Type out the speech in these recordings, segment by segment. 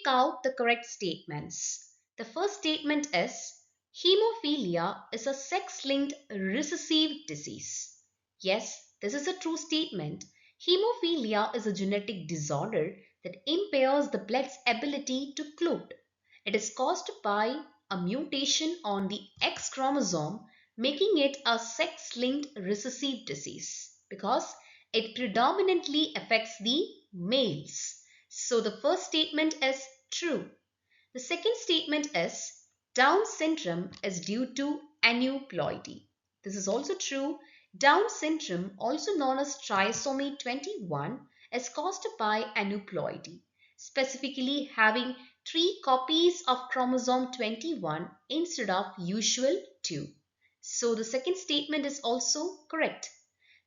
out the correct statements. The first statement is hemophilia is a sex-linked recessive disease. Yes, this is a true statement. Hemophilia is a genetic disorder that impairs the blood's ability to clot. It is caused by a mutation on the X chromosome, making it a sex-linked recessive disease because it predominantly affects the males. So the first statement is true. The second statement is Down syndrome is due to aneuploidy. This is also true. Down syndrome, also known as trisomy 21, is caused by aneuploidy, specifically having 3 copies of chromosome 21 instead of usual 2. So the second statement is also correct.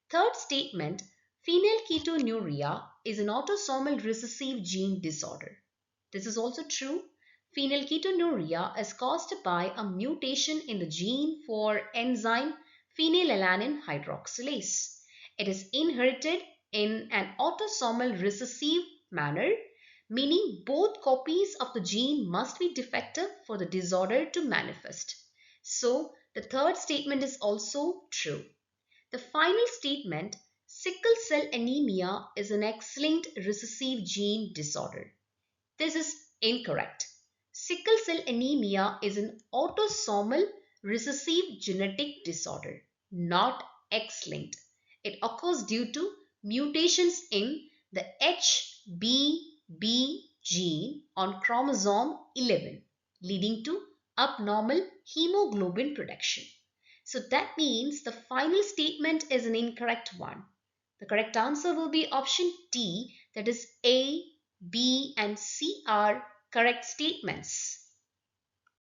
Third statement, phenylketonuria is an autosomal recessive gene disorder. This is also true. Phenylketonuria is caused by a mutation in the gene for enzyme phenylalanine hydroxylase. It is inherited in an autosomal recessive manner, meaning both copies of the gene must be defective for the disorder to manifest. So, the third statement is also true. The final statement, sickle cell anemia is an X-linked recessive gene disorder. This is incorrect. Sickle cell anemia is an autosomal recessive genetic disorder, not X-linked. It occurs due to mutations in the HBB gene on chromosome 11, leading to abnormal hemoglobin production. So that means the final statement is an incorrect one. The correct answer will be option D, that is A, B and C are correct statements.